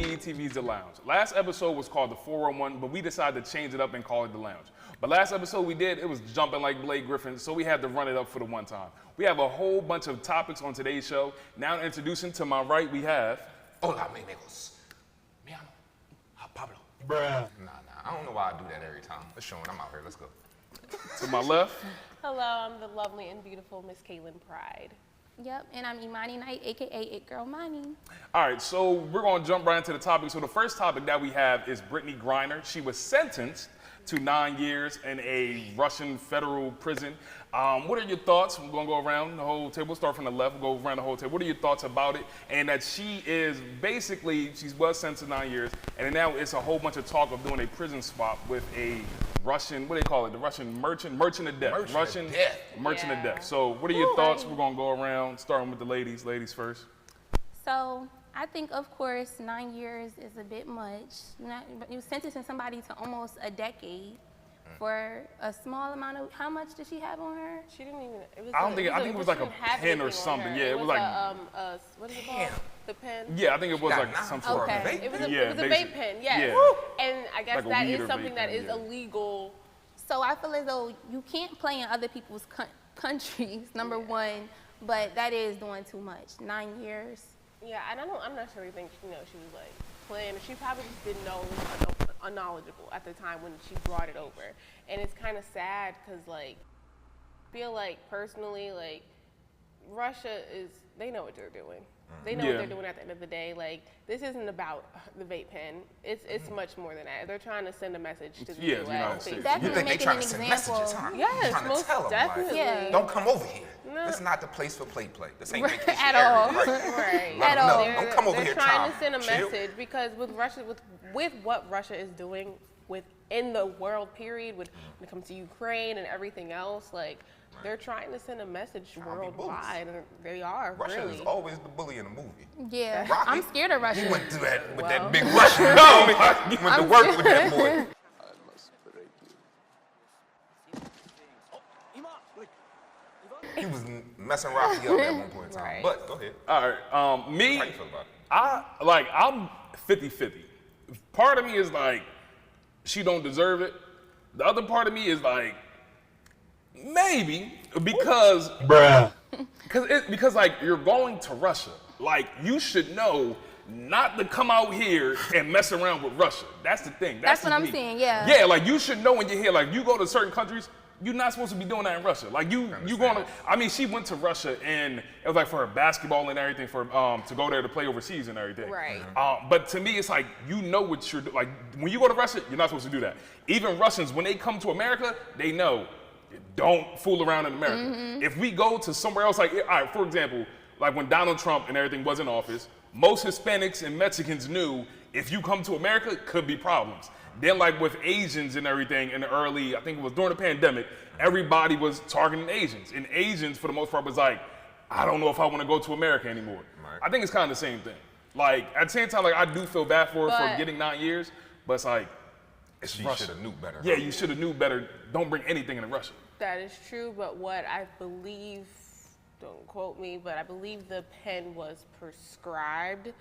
Detv'S The Lounge. Last episode was called the 401, but we decided to change it up and call it The Lounge. But last episode we did, it was jumping like Blake Griffin, so we had to run it up for the one time. We have a whole bunch of topics on today's show. Now introducing to my right, we have... Hola, mi amigos. Me llamo Pablo. Bruh. Nah, I don't know why I do that every time. Let's show it. I'm out here. Let's go. To my left. Hello, I'm the lovely and beautiful Miss Caitlin Pride. Yep, and I'm Imani Knight, aka It Girl Money. All right, so we're going to jump right into the topic. So the first topic that we have is Brittany Griner. She was sentenced to 9 years in a Russian federal prison. What are your thoughts? We're going to go around the whole table. We'll start from the left. We'll go around the whole table. What are your thoughts about it? And that she is basically, she was sentenced to 9 years, and now it's a whole bunch of talk of doing a prison swap with a Russian, what do they call it? The Russian merchant of death. Merchant of death. So what are your thoughts? We're going to go around, starting with the ladies. Ladies first. So I think, of course, 9 years is a bit much. You're sentencing somebody to almost a decade for a small amount of, how much did she have on her? She didn't even, it was I think it was like a pen or something. Yeah, it was like, what is it called? The pen? Yeah, I think it was like some sort of It was a vape vape pen, yes. Yeah. And I guess Like a that weed is or something vape that pen, is illegal. So I feel as though you can't play in other people's countries, number one, but that is doing too much. 9 years. Yeah, and I'm not necessarily think she was like playing. She probably just didn't know, unknowledgeable at the time when she brought it over. And it's kind of sad because like, I feel like personally, like Russia they know what they're doing. They know what they're doing at the end of the day. Like, this isn't about the vape pen. It's much more than that. They're trying to send a message to the U.S. You think they're trying to send messages, huh? Yes, trying most to tell them, definitely. like, don't come over here. No. This is not the place for play. This ain't vacation At area, all. right? At all. Don't come over here They're trying to send a chill. message because with Russia, with what Russia is doing in the world period, when it comes to Ukraine and everything else, like, they're trying to send a message worldwide, and they are. Russia really. is always the bully in the movie. Yeah, Rocky, I'm scared of Russia. You went through that with that big Russian. You went to work with that boy. He was messing Rocky up at one point in time. Right. But go ahead. All right, me, How you feel about it? I'm 50-50. Part of me is like, she don't deserve it. The other part of me is like, maybe, because, Bruh. because like, you're going to Russia. Like, you should know not to come out here and mess around with Russia. That's the thing. That's what I'm saying, yeah. Yeah, like, you should know when you're here. Like, you go to certain countries, you're not supposed to be doing that in Russia. Like, you going to, I mean, she went to Russia and it was like for her basketball and everything, for to go there to play overseas and everything. Right. But to me, it's like, you know what you're doing. Like, when you go to Russia, you're not supposed to do that. Even Russians, when they come to America, they know, don't fool around in America. If we go to somewhere else, like, all right, for example, like when Donald Trump and everything was in office, most Hispanics and Mexicans knew if you come to America, it could be problems. Then like with Asians and everything in the early, I think it was during the pandemic, everybody was targeting Asians. And Asians, for the most part, was like, I don't know if I want to go to America anymore. Right. I think it's kind of the same thing. Like, at the same time, like, I do feel bad for her for getting 9 years, but it's like, it's She Russia. should have knew better. Yeah, you should have knew better. Don't bring anything into Russia. That is true, but what I believe, don't quote me, but I believe the pen was prescribed.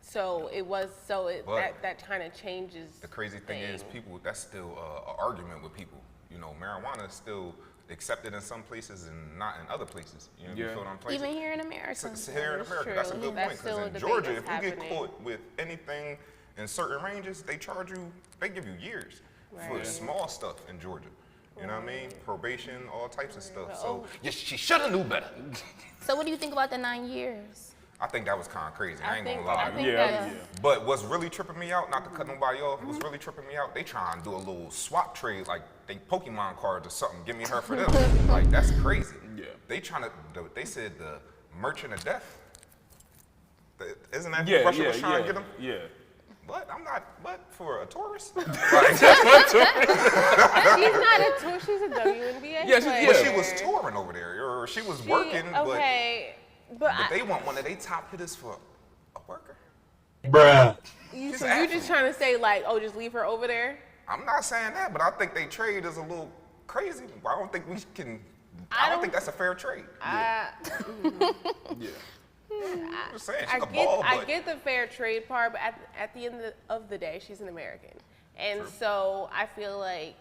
So it was, that kind of changes. The crazy thing is, people, that's still an argument with people. You know, marijuana is still accepted in some places and not in other places. You know, you feel what I'm saying? Even here in America. Here in America, that's a good point. Because in Georgia, if you get caught with anything in certain ranges, they give you years for small stuff in Georgia. You know what I mean? Probation, all types of stuff. So she should have knew better. So what do you think about the 9 years? I think that was kind of crazy. I ain't gonna lie. Yeah. But what's really tripping me out, not to cut nobody off, what's really tripping me out, they try and do a little swap trade, like they Pokemon cards or something. Give me her for them. Like, that's crazy. Yeah. They said the merchant of death. Isn't that who Russia was trying to get them? Yeah. But for a tourist? She's not a tourist, she's a WNBA player. But she was touring over there, or she was working, but they want one of their top hitters for a worker. Bruh. You just trying to say like, oh, just leave her over there? I'm not saying that, but I think they trade is a little crazy. I don't think we can, I don't think that's a fair trade. Yeah. I'm just saying, she I could get, ball, I but get the fair trade part, but at the end of the day, she's an American. And so I feel like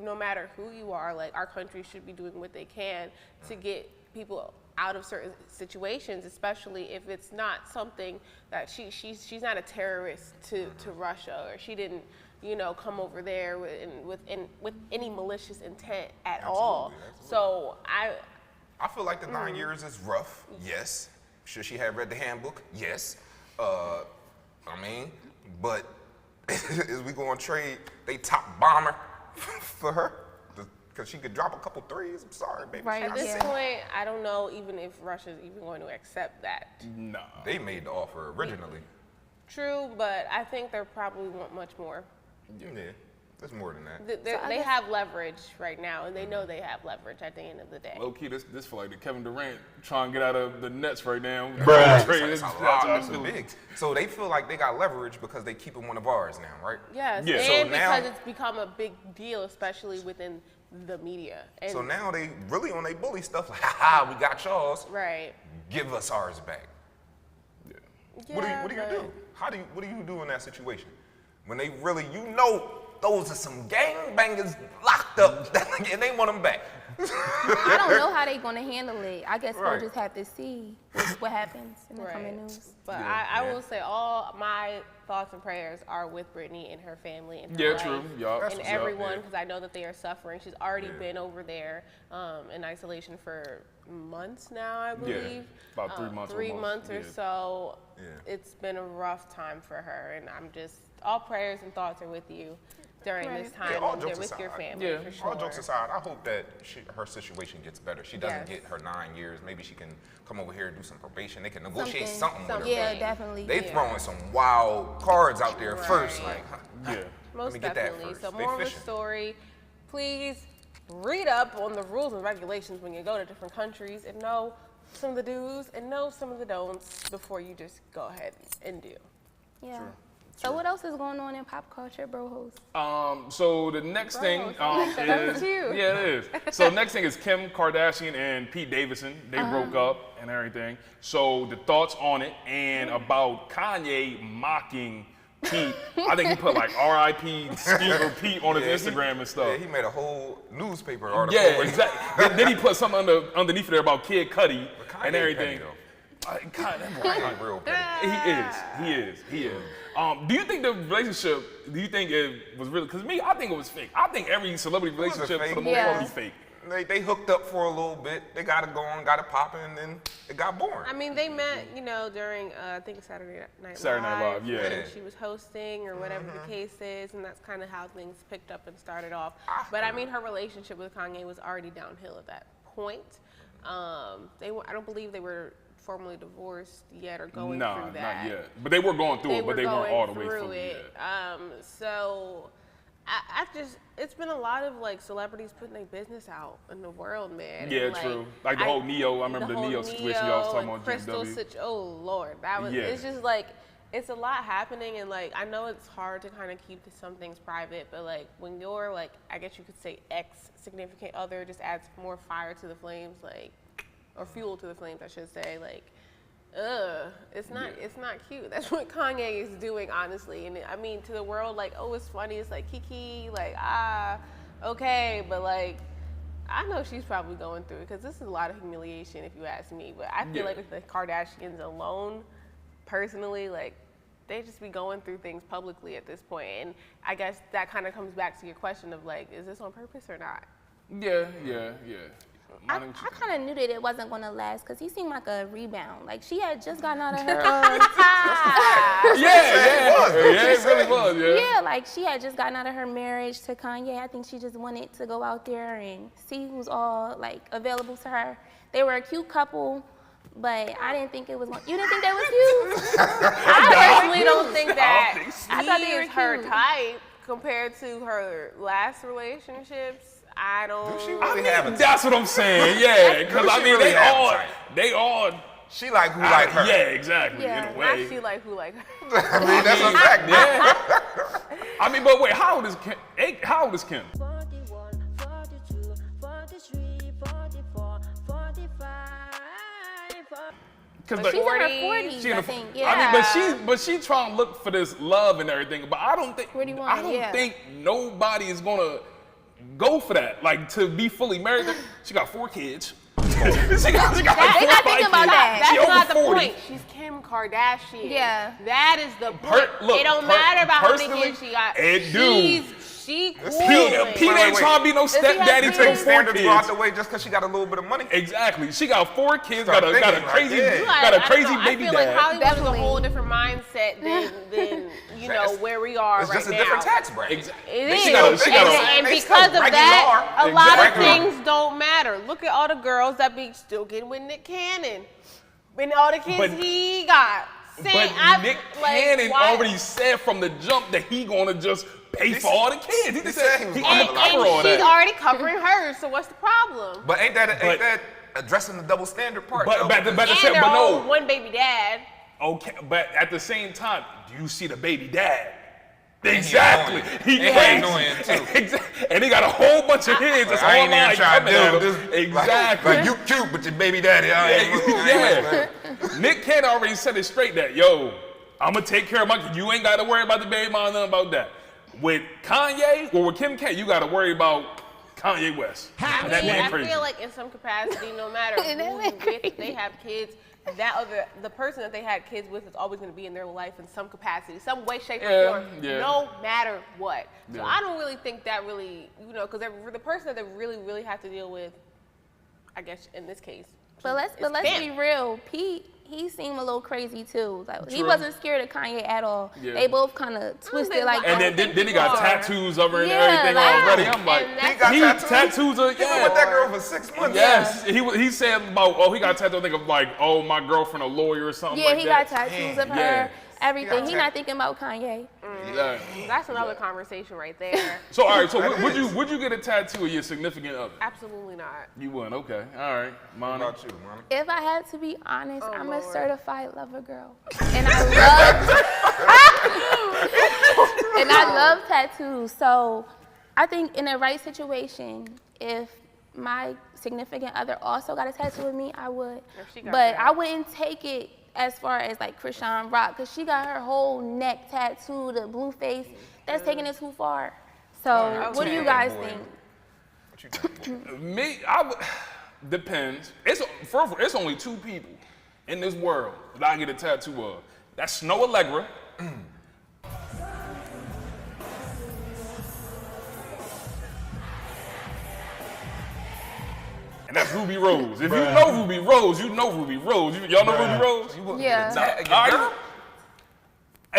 no matter who you are, like our country should be doing what they can to get people out of certain situations, especially if it's not something that she's not a terrorist to Russia, or she didn't, you know, come over there with any malicious intent at all. So I feel like the 9 years is rough. Yes. Should she have read the handbook? Yes. I mean, but is we going to trade they top bomber for her? Because she could drop a couple threes. I'm sorry, baby. Right. at this point, I don't know even if Russia's even going to accept that. No. They made the offer originally. True, but I think they probably want much more. Yeah, there's more than that. They have leverage right now, and they know they have leverage at the end of the day. Low key, this feel like the Kevin Durant trying to get out of the Nets right now. It's a lot. It's big. So they feel like they got leverage because they keeping one of ours now, right? Yes, Yeah. and So because now- it's become a big deal, especially within the media. And So now they really on they bully stuff like, ha, we got y'all's. right. Give us ours back. Yeah. What do you do? What do you do in that situation? When they really, you know, those are some gangbangers locked up and they want them back. I don't know how they're gonna handle it. I guess Right. we'll just have to see what happens in the coming news. But Yeah, I yeah. will say all my thoughts and prayers are with Brittany and her family and her Yeah, life true. Yup. That's and what's up, everyone, yeah. because I know that they are suffering. She's already Yeah. been over there in isolation for months now, I Yeah, believe. about 3 months 3 almost, months or yeah. so. Yeah. It's been a rough time for her, and I'm just, all prayers and thoughts are with you during this time. Yeah, all and jokes with your aside. family, Yeah. for sure. All jokes aside, I hope that her situation gets better. She doesn't Yes. get her 9 years. Maybe she can come over here and do some probation. They can negotiate Something. something with her. Yeah, Something. definitely. They yeah. throwing some wild cards out there first. Right. Like, Yeah. let Most me get that definitely. first. So They more of the fishing. story, please read up on the rules and regulations when you go to different countries and know some of the do's and know some of the don'ts before you just go ahead and do. Yeah. So what else is going on in pop culture, bro host? So the next thing that was is you. yeah, it is. So next thing is Kim Kardashian and Pete Davidson. They broke up and everything. So the thoughts on it and about Kanye mocking Pete. I think he put like R.I.P. Skeever Pete on his Instagram and stuff. Yeah, he made a whole newspaper article. Yeah, with- exactly. Then he put something underneath there about Kid Cudi Kanye and everything. petty, though. God, that boy- Kanye real petty. He is. Do you think the relationship? Do you think it was really? Because me, I think it was fake. I think every celebrity was a relationship fake. for the most Yeah. part be fake. They hooked up for a little bit. They got it going, got it popping, and then it got boring. I mean, they met, you know, during, I think Saturday Night Live. Saturday Night Live, yeah. when she was hosting or whatever the case is, and that's kind of how things picked up and started off. But I mean, her relationship with Kanye was already downhill at that point. I don't believe they were formally divorced yet or going Nah, through that. not yet. But they were going through They it, were but they weren't going all the way through through it. it. So I just, it's been a lot of like celebrities putting their business out in the world, man. Yeah, And, true. Like the whole Neo, I remember the whole Neo situation y'all was talking and about, Crystal GW. oh Lord, that was, Yeah. it's just like, it's a lot happening, and like, I know it's hard to kind of keep some things private, but like when you're like, I guess you could say ex significant other just adds more fire to the flames, like, or fuel to the flames, I should say, like, it's not cute. That's what Kanye is doing, honestly. And I mean, to the world, like, oh, it's funny. It's like Kiki, like, okay, but like, I know she's probably going through it because this is a lot of humiliation, if you ask me. But I feel Yeah. like with the Kardashians alone, personally, like, they just be going through things publicly at this point. And I guess that kind of comes back to your question of like, is this on purpose or not? Yeah. I kind of knew that it wasn't going to last because he seemed like a rebound. Like she had just gotten out of her, It really was, yeah. yeah, like she had just gotten out of her marriage to Kanye. I think she just wanted to go out there and see who's all like available to her. They were a cute couple, but I didn't think it was. You didn't think that was cute? I personally don't think that I thought they he were is her cute. type compared to her last relationships. I don't. She really have a That's what I'm saying, yeah. Because I She mean, really have a type. they all, She like who like her. yeah, exactly, Yeah. in a Not way. she like who like her. I mean, that's a fact. Yeah. I mean, but wait, how old is Kim? How old is Kim? 41, 42, 43, 44, 45. Cause She's in her 40s. 40s, she in I the- think. I Yeah. mean, but she trying to look for this love and everything. But I don't think 41, I don't yeah. think nobody is gonna go for that. Like to be fully married. She got 4 kids. she got They like not 4 or 5 thinking about kids. that. That's She over not the 40. point. She's Kim Kardashian. Yeah. That is the point. Look, it don't matter about how many personally, kids she got. it do. She cool. Pete Wait, ain't wait. trying to be no he have stepdaddy to them kids? 4 Standards go out kids. the way just because she got a little bit of money. Exactly. She got 4 kids. Start Got a thinking like, crazy, yeah. got a I don't crazy know. baby I feel dad. like Hollywood Definitely. is a whole different mindset than you know where we are It's right just a now. different tax bracket. Exactly. It is. She got a- and they because still of that, a regular. lot of Exactly. things don't matter. Look at all the girls that be still getting with Nick Cannon. And all the kids But- he got. But Nick Cannon already said from the jump that he gonna just pay for all the kids. He just said he was he gonna gonna have a cover lot. all And she's that. already covering hers, so what's the problem? But ain't that But- addressing the double standard part? But- though? but- And but- they're all no. one baby dad. Okay, but at the same time, do you see the baby dad? he Exactly. annoying. He And he crazy. annoying, too. Exactly. And he got a whole bunch of kids. That's I ain't online even trying to coming deal at with him. this. Exactly. Like you cute, but your baby daddy, I ain't Yeah. Nick Cannon already said it straight that, yo, I'm gonna take care of my kid. You ain't gotta worry about the baby mom, nothing about that. With Kanye or with Kim K, you gotta worry about Kanye West. And that man I crazy. feel like in some capacity, no matter who That man you with, crazy. if they have kids, the person that they had kids with is always going to be in their life in some capacity, some way, shape, Yeah, or form, yeah. no matter what. So Yeah. I don't really think that really, because the person that they really have to deal with, I guess in this case. But let's Kim. be real. Pete, he seemed a little crazy too. Like he True. wasn't scared of Kanye at all. Yeah. They both kind of twisted think like. And I don't then think he got people are. tattoos of her and Yeah, everything like- already. I'm like, And that's- He got he tattoos? tattoos of, He been yeah. with that girl for 6 months. Yes, he said about he got tattooed. I think of like my girlfriend a lawyer or something yeah, like he that. got tattoos of her. Yeah. Everything. He He got not thinking about Kanye. Yeah. That's another conversation right there. So all right, so That would is. you get a tattoo of your significant other? Absolutely not. You wouldn't. Okay, all right, What Mana. about you, man? If I had to be honest, Oh, I'm Lord. a certified lover girl, and I love tattoos. So I think in the right situation, if my significant other also got a tattoo with me, I would. If she got But that. I wouldn't take it as far as like Krishan Rock, because she got her whole neck tattooed, the blue face. That's taking it too far. So what do you guys boy. think? What you think, boy? Me, I would. Depends. It's only 2 people in this world that I get a tattoo of. That's Snow Allegra. And that's Ruby Rose. If you know Ruby Rose, you know Ruby Rose. Y'all know Ruby Rose? You wouldn't Yeah. get a tat- All your right. girl?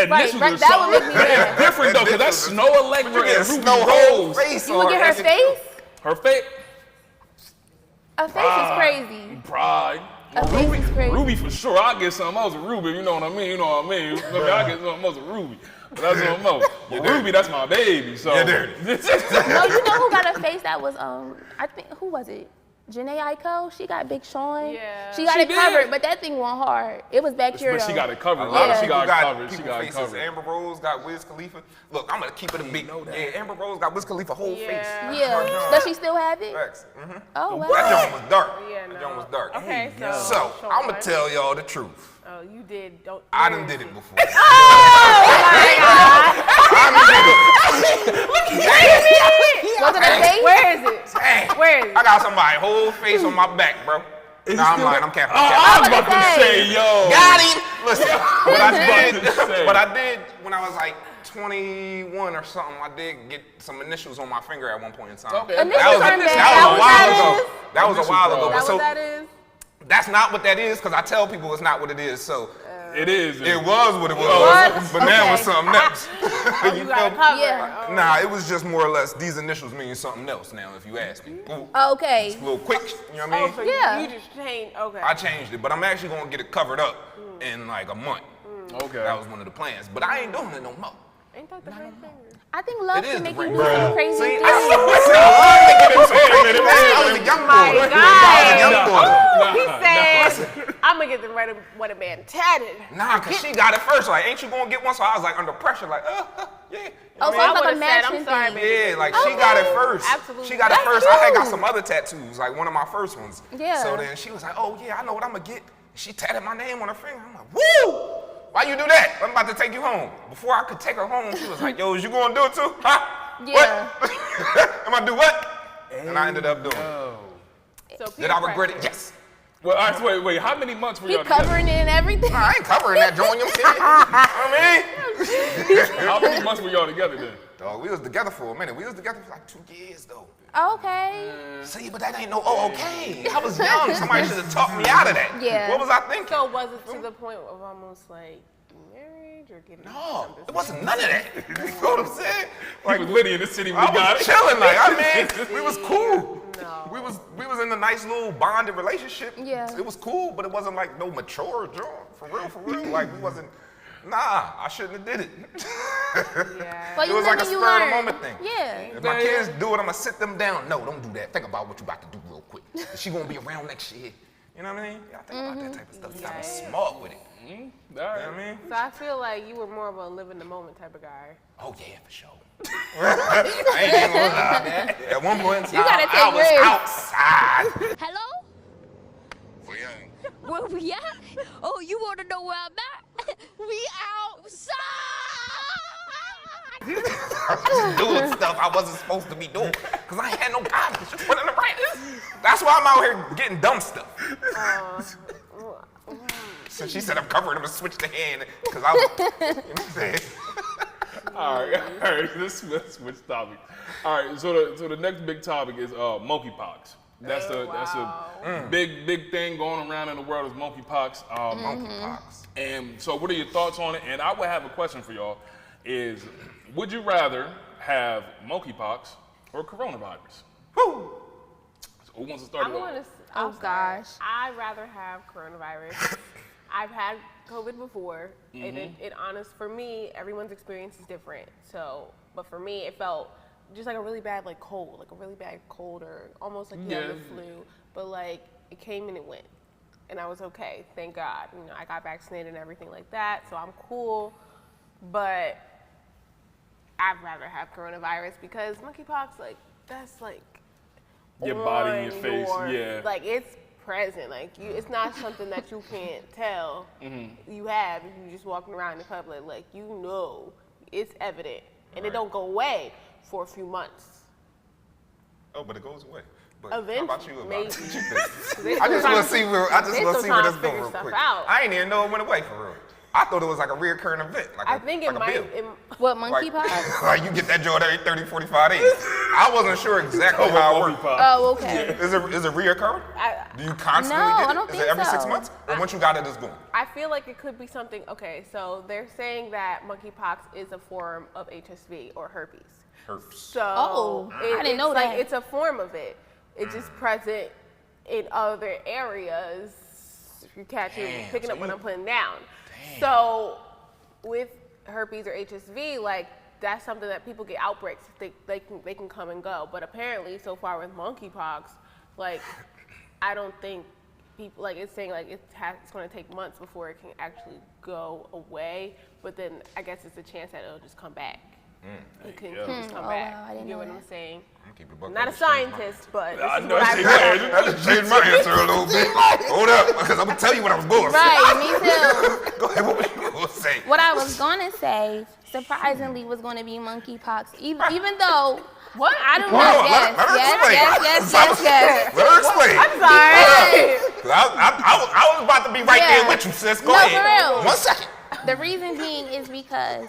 Initials right, or that would something. make me mad. It's different though, because that's Snow But Allegra you get and Ruby Snow whole Rose. face You would on get her face? Her face, Her face is crazy. pride. Her face is crazy. Ruby for sure. I'll get something else with Ruby. You know what I mean? You know what I mean? Maybe I'll get something else with Ruby. But that's something else. But Ruby, that's my baby. So. You're dirty. No, you know who got a face that was I think who was it? Janae Aiko. She got Big Sean. Yeah. She got She it covered, did. but that thing went hard. It was back here But she though. got it covered. A lot Yeah. of She people got got covered. She people got faces. covered. Amber Rose got Wiz Khalifa. Look, I'm gonna keep it a beat. Yeah, Amber Rose got Wiz Khalifa whole face. Yeah. Yeah. Does she still have it? Facts. Oh wow. That joint was dark. Yeah, That no. joint was dark. Okay, yo. So Sean. I'm gonna tell y'all the truth. Oh, you did. Don't. I where done is did it he? before. Was it a face? Where is it? Dang. Where is it? I got somebody's whole face on my back, bro. Nah, I'm lying. I'm capping. Oh, I'm I was capping. about to say, yo. Got him. Listen, what I I was about to say. did, what I did when I was like 21 or something, I did get some initials on my finger at one point in time. Okay. Initials That was, aren't bad. that was a while That ago. is? That was a while ago. Is But That so what that is? that's not what that is, because I tell people it's not what it is. So It is. it was what it was, What? but now Okay. it's something else. You got it covered. Yeah. Oh. Nah, it was just more or less these initials mean something else now, if you ask me. Ooh, Okay. a little quick, you know what I Oh, mean? so Yeah. you just changed. Okay. I changed it, but I'm actually gonna get it covered up in like a month. Okay. That was one of the plans, but I ain't doing it no more. Ain't that the ring finger? I think love It is can the make you ring. do some crazy See, things. I was a young My boy. God. I was a young boy. He said, I'm going to get the right one of man tatted. Nah, cause she got it first. Like, ain't you gonna get one? So I was like under pressure, like, yeah. You know Oh, what so I it's mean? like a would've said, I'm matching sorry, thing. baby. Yeah, like she got it first. Absolutely. She got it That's first. I had got cute. some other tattoos, like one of my first ones. Yeah. So then she was like, oh yeah, I know what I'm gonna get. She tatted my name on her finger. I'm like, woo! Why you do that? I'm about to take you home. Before I could take her home, she was like, yo, is you gonna do it too? Huh? Yeah. What? Am I do what? And I ended up doing it. So Did I regret it? Yes. Well, all right, so wait, how many months were He y'all together? covering it and everything. I ain't covering that joint, you see it? I mean? How many months were y'all together then? Dog, we was together for a minute. We was together for like 2 years though. Okay. See, but that ain't no, okay. I was young. Somebody should have talked me out of that. Yeah. What was I thinking? So was it to the point of almost like marriage or getting? No, it wasn't none of that. You know what I'm saying? He was litty in the city when I we got was it. chilling, like, I mean, we was cool. No. We was in a nice little bonded relationship. Yeah. It was cool, but it wasn't like no mature joint. For real. Like, we wasn't, nah, I shouldn't have did it. Yeah. Well, It was like a you spur of the learn. moment thing. Yeah. If my kids do it, I'm gonna sit them down. No, don't do that. Think about what you about to do real quick. Is she gonna be around next year? You know what I mean? Y'all think about that type of stuff. You gotta be smart with it. All You right. know what I mean? So I feel like you were more of a live in the moment type of guy. Oh yeah, for sure. I ain't even gonna lie. At one point in time, gotta take I was risks. outside. Hello? Where we at? Oh, you want to know where I'm at? We outside! I was doing stuff I wasn't supposed to be doing because I ain't had no guidance. Just put in the right. That's why I'm out here getting dumb stuff. So she said I'm covering him and switch the hand because I was, you know what I'm saying? All right. Let's switch topics. All right. So the next big topic is monkeypox. That's a big thing going around in the world is monkeypox. Monkeypox. And so, what are your thoughts on it? And I would have a question for y'all: is would you rather have monkeypox or coronavirus? Woo! So who wants to start it off? Oh gosh. I'd rather have coronavirus. I've had COVID before, and it honest for me, everyone's experience is different. So, but for me, it felt just like a really bad cold, or almost like you had the flu. But like it came and it went, and I was okay. Thank God. You know, I got vaccinated and everything like that, so I'm cool. But I'd rather have coronavirus because monkeypox, that's Your body in your on face, yeah. Like it's present. Like it's not something that you can't tell you have if you're just walking around in public. Like it's evident, and it don't go away for a few months. Oh, but it goes away. But Eventually, how about you? maybe. I just want to see where this figure goes real stuff quick. out. I ain't even know it went away for real. I thought it was like a reoccurring event. I think it might. What, Like, monkeypox? like you get that joint every 30, 45 days. I wasn't sure exactly how it worked. Oh, okay. Is it reoccurring? Do you constantly No, get I it? don't Is think it every 6 so. months? Or once you got it, it's gone? I feel like it could be something. Okay, so they're saying that monkeypox is a form of HSV or herpes. Herpes. So Oh, I didn't know it's that. It's a form of it. It's just present in other areas. If you catch it, picking so up what you- I'm putting down. So with herpes or HSV, that's something that people get outbreaks. They can come and go. But apparently, so far with monkeypox, I don't think people it's saying it's going to take months before it can actually go away. But then I guess it's a chance that it'll just come back. It can just come back. Wow, I didn't You know know what I'm that. saying? Keep it buck, Not a that just changed my- scientist, but this I is know what it's I've exactly- heard. That just changed my answer a little bit. Hold up, because I'm going to tell you what I was going to say. Right, me too. Go ahead, what were you going to say? What I was gonna say, surprisingly, was gonna be monkeypox. Even though, What? I don't know. Hold on, Yes, let her explain. yes. Let her explain. I'm sorry. 'Cause I was about to be right Yeah. there with you, sis. Go No, ahead. for real. 1 second. The reason being is because,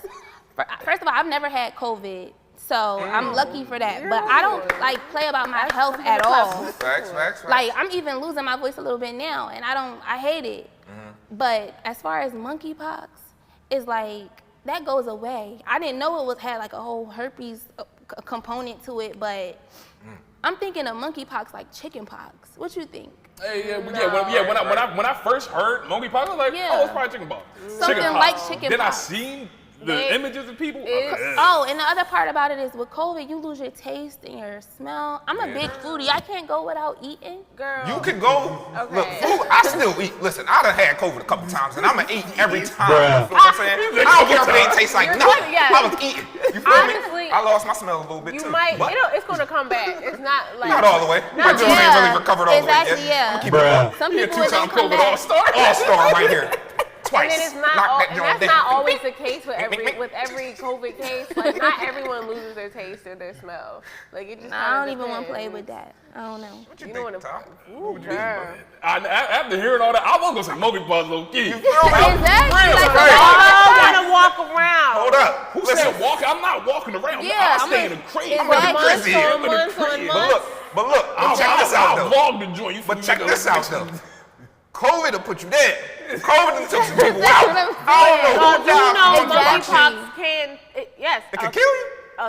first of all, I've never had COVID, so I'm lucky for that. But I don't play about my health at all. Facts. I'm even losing my voice a little bit now, and I hate it. But as far as monkeypox, it's that goes away. I didn't know it had a whole herpes component to it, but I'm thinking of monkeypox like chickenpox. What you think? Hey, when I first heard monkeypox, I was like, Yeah. oh, it's probably chickenpox. Something like chickenpox. Then I seen the images of people. Oh, and the other part about it is with COVID, you lose your taste and your smell. I'm a big foodie. I can't go without eating. Girl. You can go. Okay. Look, food, I still eat. Listen, I done had COVID a couple times, and I'ma eat every time. You feel what I'm saying? I don't care if it ain't taste like You're nothing. good, yes. I was eating. You feel Honestly, me? I lost my smell a little bit You too. might, but it's gonna come back. It's not like. not all the way. My Jones ain't really recovered all the way Exactly, yet. yeah. I'ma keep it up. Some You're people it don't two-time come COVID back. all-star. All-star right here. Twice. And then it's not Knock all, that and joint that's down. not always the case with every COVID case. Like not everyone loses their taste or their smell. Like it just. I don't even want to play with that. I don't know. What you You think, know what Tom? Ooh, girl. After hearing all that, I was gonna say monkeypox low key. You feel me? Exactly. Real, Like, right? Oh, gotta walk around. Hold up. Who Listen, said walking? I'm not walking around. Yeah, I'm staying in the crate. I'm gonna be Months crazy here. on months on months. But look, check this out I'll though. vlog the joint. You But feel check me? this out though. COVID will put you there. COVID will took some people That's out. what I'm I don't know who Do you know died from monkeypox. monkeypox can? Yes. It can kill you?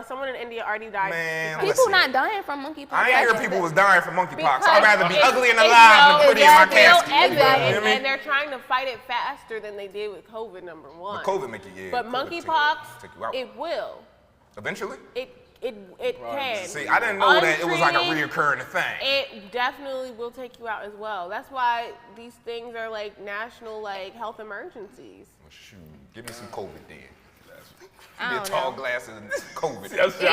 Someone in India already died. Man, because- People not dying from monkeypox. I ain't hear people was dying from monkeypox. because I'd rather be it's- ugly and it's alive than pretty in my exactly. casket. Exactly. You know what I mean? And they're trying to fight it faster than they did with COVID, number one. But COVID make you, yeah. But COVID take you out. monkeypox, it will. Eventually? It can. See, I didn't know that it was like a reoccurring thing. It definitely will take you out as well. That's why these things are like national like health emergencies. Well, shoot, give me some COVID then. I Be a don't tall know. glass of COVID. Yes, Ew.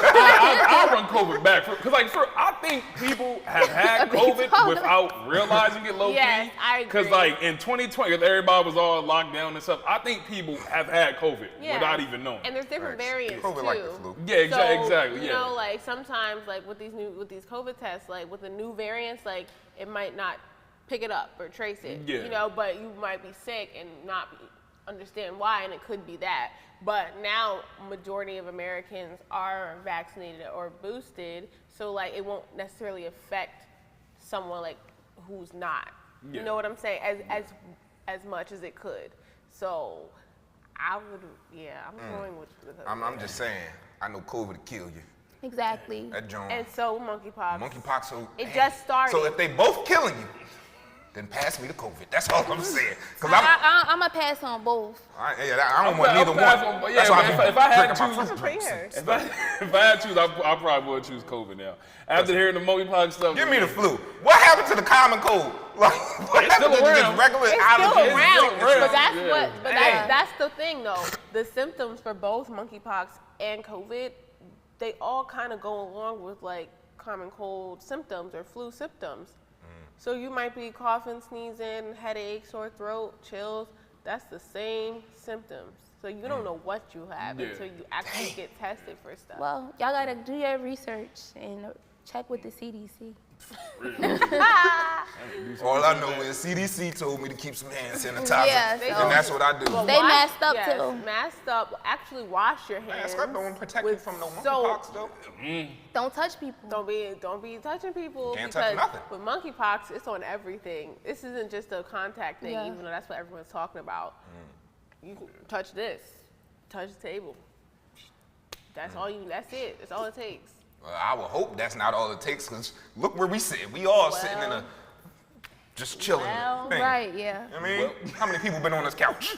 I'll run COVID back because, I think people have had COVID without realizing it low key. Yes, I agree. Because, in 2020, because everybody was all locked down and stuff, I think people have had COVID Yeah. without even knowing. And there's different variants COVID too. like the flu. Yeah, So, exactly. You Yeah. know, like sometimes, like with these COVID tests, like with the new variants, like it might not pick it up or trace it. Yeah. You know, but you might be sick and not understand why, and it could be that. But now, majority of Americans are vaccinated or boosted, so like it won't necessarily affect someone like who's not. Yeah. You know what I'm saying? As much as it could. So I would, I'm going with the I'm just saying, I know COVID will kill you. Exactly. That joint. And so monkeypox. Monkeypox, so It man. just started. So if they both killing you, then pass me the COVID. That's all I'm saying. Cause I'm going to pass on both. I don't want neither one. Yeah, That's why but I be if I had drinking to my choose, fruit drinks. if I had to choose, I probably would choose COVID now. After hearing the monkeypox stuff, Give me the flu. What happened to the common cold? Like, what It's happened still to just around. regular It's allergies? still around, around. but that's Yeah. what. But Damn. that's the thing, though. The symptoms for both monkeypox and COVID, they all kind of go along with like common cold symptoms or flu symptoms. So you might be coughing, sneezing, headache, sore throat, chills. That's the same symptoms. So you don't know what you have Yeah. until you actually get tested for stuff. Well, y'all got to do your research and check with the CDC. All I know is CDC told me to keep some hand sanitizer. Yeah, And that's what I do. Well, They masked up, yes, too. Masked up. Actually, wash your hands. Mask up don't protect you with from no soap. monkeypox though. Don't touch people. Don't be touching people Can't touch because nothing. with monkeypox, it's on everything. This isn't just a contact thing, Yeah. even though that's what everyone's talking about. You can touch this, touch the table. That's all you. That's it. That's all it takes. Well, I would hope that's not all it takes, because look where we sit. We all sitting in a just chilling well, thing. Right, yeah. I mean, how many people been on this couch?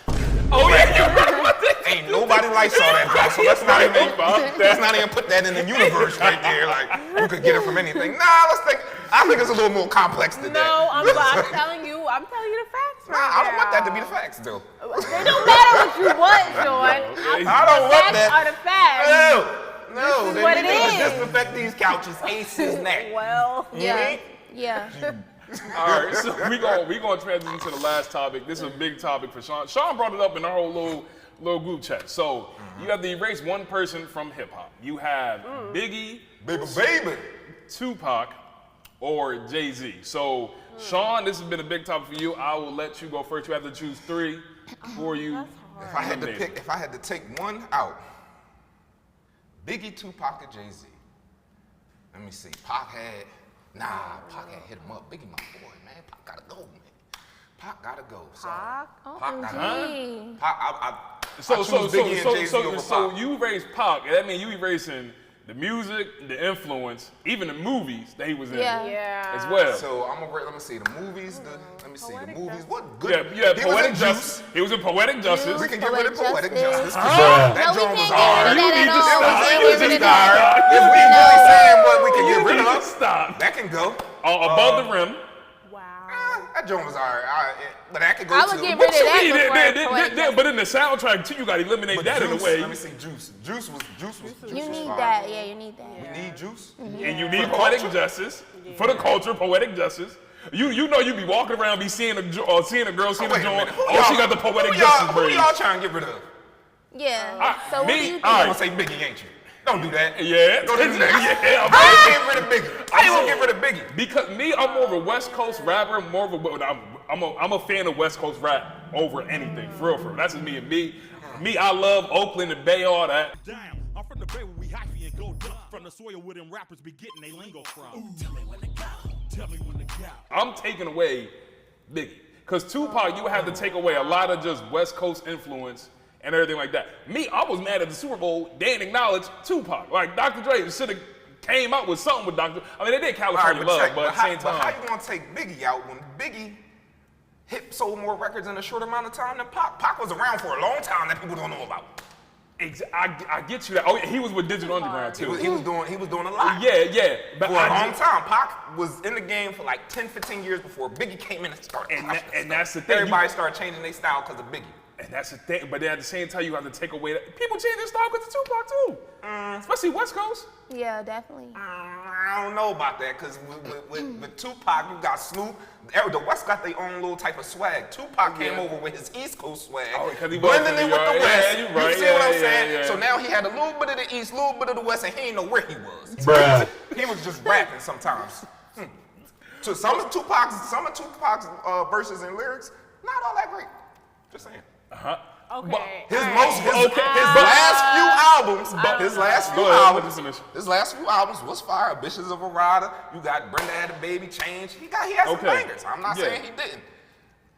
oh yeah, Ain't nobody like saw that job, so let's not even put that in the universe right there. Like you could get it from anything. Nah, I think it's a little more complex than that. No, I'm telling you the facts right Nah, I don't want that to be now. the facts though. It don't matter what you want, Sean. I don't want Facts that. are the facts. No, is then what we it need to is. disinfect these couches ASAP. Well, Yeah. Yeah. All right, so we gonna transition to the last topic. This is a big topic for Sean. Sean brought it up in our whole little group chat. So you have to erase one person from hip hop. You have Biggie, Baby. Tupac, or Jay-Z. So Sean, this has been a big topic for you. I will let you go first. You have to choose three for you. If I had to take one out, Biggie, Tupac, or Jay-Z. Let me see. Pac had hit him up. Biggie, my boy, man. Pac gotta go, man. Pac gotta go. Sorry. Pac gotta go. OMG. I choose Biggie and Jay-Z over So Pac. you erase Pac, and that means you erasing the music, the influence, even the movies that he was in Yeah. as well. So let me see the movies. The movies. What good? Yeah, he Poetic was in Justice. He was in Poetic Justice. We can get rid of Poetic Justice. Huh? That No, we joint was can't hard. get rid of You need to that stop. at all. You We need can't to get rid of stop. that. If we really saying what we can You get rid need to of, stop. that can go. Above the rim. Wow. That joint was alright. But that could go I too. would get rid of that before Poetic Justice. But in the soundtrack too, you got to eliminate But that in a Juice, way. let me see Juice. Juice was You need fire. that. Yeah, you need that. We need Juice. And you need poetic justice for the culture. Poetic justice. You know you be walking around, be seeing a girl, seeing a Wait joint. a minute. Who Oh, she got the poetic justice Who braids. y'all trying to get rid of? Yeah. So what me, do you think? all I'm right. gonna say Biggie, ain't you? Don't do that. Yeah. Go to the next. Yeah. How you get rid of Biggie? How you gonna get rid of Biggie? Because me, I'm more of a West Coast rapper. More of a, I'm a fan of West Coast rap over anything. For real, for real. That's just me and me. Me, I love Oakland and Bay, all that. Damn, I'm from the Bay where we hyphy and go dump. From the soil where them rappers be getting they lingo from. Tell me when to go. Tell me when to go. I'm taking away Biggie. Because Tupac, you would have to take away a lot of just West Coast influence and everything like that. Me, I was mad at the Super Bowl. They didn't acknowledge Tupac. Like, Dr. Dre should have came out with something with Dr. I mean, they did California Love, but at the same time. How you gonna take Biggie out when Biggie sold more records in a short amount of time than Pac? Pac was around for a long time that people don't know about. I get you that. Oh, yeah, he was with Digital Underground too. He was doing a lot. Yeah. But For a long time, Pac was in the game for like 10, 15 years before Biggie came in and started. And that's the thing. Everybody started changing their style because of Biggie. And that's the thing. But then at the same time, you have to take away that. People change their style because of Tupac too. Especially West Coast. Yeah, definitely. I don't know about that because with Tupac, you got Snoop. The West got their own little type of swag. Tupac came over with his East Coast swag, Oh, 'cause he was blending from in New with the York. West. Yeah, you right. You see Yeah, what I'm yeah, saying? yeah. So now he had a little bit of the East, a little bit of the West, and he didn't know where he was. Bruh. He was just rapping sometimes. So some of Tupac's verses and lyrics, not all that great. Just saying. Okay. His all right. last few Go ahead, albums, let me finish. his last few albums was fire. Bitches of a Rider. You got Brenda Had a Baby, Change. He had some Okay. bangers. I'm not Yeah. saying he didn't,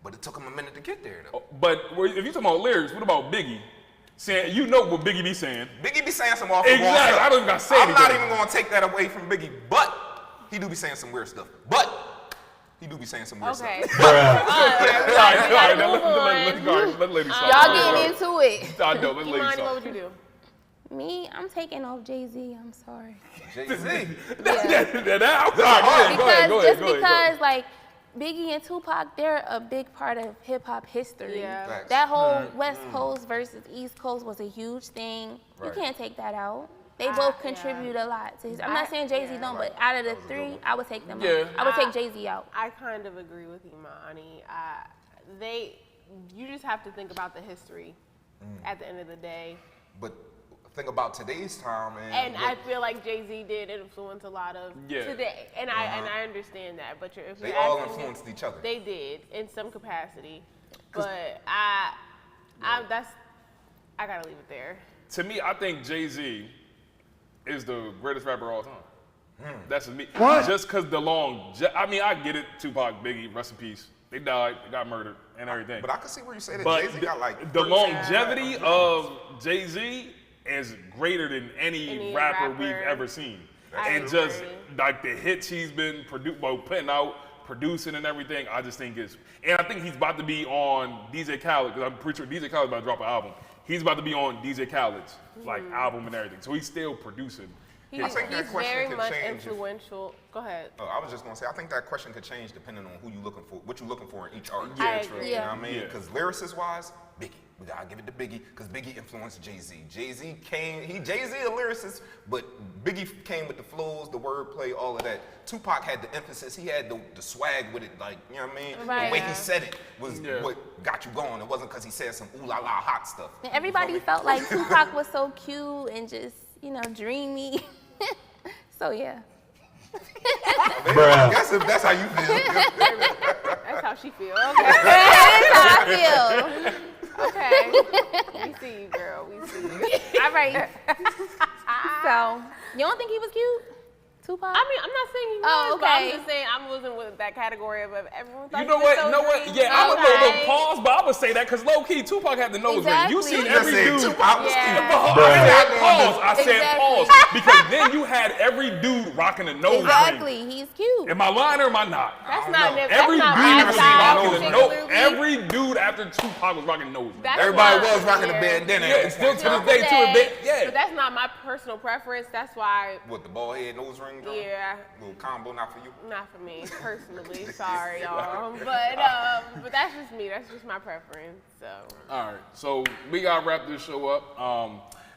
but it took him a minute to get there though. But if you're talking about lyrics, what about Biggie? Saying, you know what Biggie be saying. Biggie be saying some off the wall Exactly. stuff. I don't even gotta say I'm not anything. even gonna take that away from Biggie, but he do be saying some weird stuff. But he do be saying some weird Okay. stuff. All right, now move let the lady talk. Y'all getting into it. I know, let the lady Imani, what talk. would you do? Me, I'm taking off Jay-Z. I'm sorry. Jay-Z. Because like Biggie and Tupac, they're a big part of hip hop history. Yeah. Facts. That whole West Coast versus East Coast was a huge thing. Right. You can't take that out. They both contribute a lot to his. I'm not saying Jay-Z don't, but out of the three, I would take them Yeah. out. I would take Jay-Z out. I kind of agree with Imani. You just have to think about the history at the end of the day. But think about today's time And I feel like Jay-Z did influence a lot of Yeah. today, and I understand that. But if they you're all asking me, influenced each other. they did in some capacity. But I gotta leave it there. To me, I think Jay-Z is the greatest rapper of all time. That's just me. Just because I mean, I get it. Tupac, Biggie, rest in peace. They died, they got murdered, and everything. But I can see where you say that But Jay-Z got like the 13 longevity albums. of Jay-Z is greater than any rapper we've ever seen. I And just agree. like the hits he's been putting out, producing and everything, I just think and I think he's about to be on DJ Khaled, because I'm pretty sure DJ Khaled's about to drop an album. He's about to be on DJ Khaled's like album and everything. So he's still producing. He's, I think that he's question very could much change if- influential. Go ahead. Oh, I was just gonna say, I think that question could change depending on who you looking for, what you're looking for in each artist. I true. agree. You know Yeah. what I mean? Yeah. Because lyricist-wise, Biggie. We gotta give it to Biggie, because Biggie influenced Jay-Z. Jay-Z a lyricist, but Biggie came with the flows, the wordplay, all of that. Tupac had the emphasis, he had the swag with it, like, you know what I mean? Right. The way he said it was Yeah. what got you going. It wasn't because he said some ooh la la hot stuff. And everybody felt like Tupac was so cute and just, dreamy. So yeah. I guess if that's how you feel. That's how she feels. Okay. That's how I feel. Okay. We see you, girl. We see you. All right. So, you don't think he was cute? Tupac? I mean, I'm not saying he was, Oh, but I'm okay. just saying I wasn't with that category of everyone. You know what? You know what? Yeah, I'm a little pause, but I would say that because low key, Tupac had the nose ring. You seen Exactly. every Just dude. said Tupac was Yeah. cute. I said pause. I said Exactly. pause because then you had every dude rocking a nose ring. Exactly. He's cute. Am I lying or am I not? That's don't not know. that's Every not dude my never seen style my nose ring. no, particularly. every dude after Tupac was rocking nose ring. That's Everybody not- was rocking a yeah. bandana. Yeah, it's still to this Still day, to a bit. But Yeah. that's not my personal preference. That's why, With the bald head nose ring, John? yeah, Little combo, not for you. not for me personally. Sorry, y'all. But that's just me. That's just my preference. So. All right, so we gotta wrap this show up.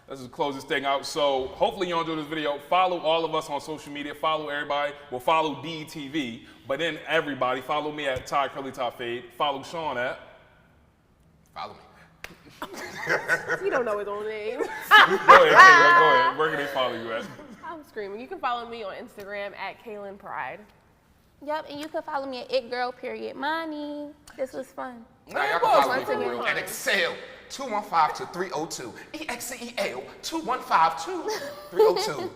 Let's just close this thing out. So hopefully you enjoyed this video. Follow all of us on social media. Follow everybody. Well, follow DTV. But then everybody, follow me at Ty Curly Top Fade. Follow Sean at. Follow me. He don't know his own name. Go ahead, Kayla, go ahead. Where can they follow you at? I'm screaming. You can follow me on Instagram at Kaylin Pride. Yep, and you can follow me at itgirlperiod.money. This was fun. Now y'all it can was follow me fun. for real at Excel 215-302. EXCEL 215-302.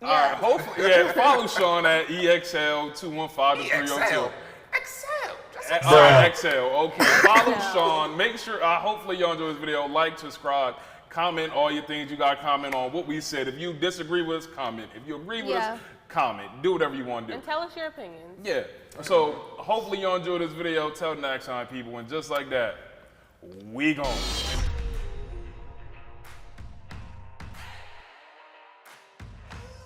All right, hopefully, yeah, follow Sean at EXL215-302. EXL. Excel. Just All right, XL. Okay, follow Sean. Make sure, hopefully y'all enjoy this video. Like, subscribe, comment all your things you got to comment on what we said. If you disagree with us, comment. If you agree with us, comment. Do whatever you want to do. And tell us your opinions. Yeah. So hopefully y'all enjoy this video. Tell the next time, people. And just like that, we gone.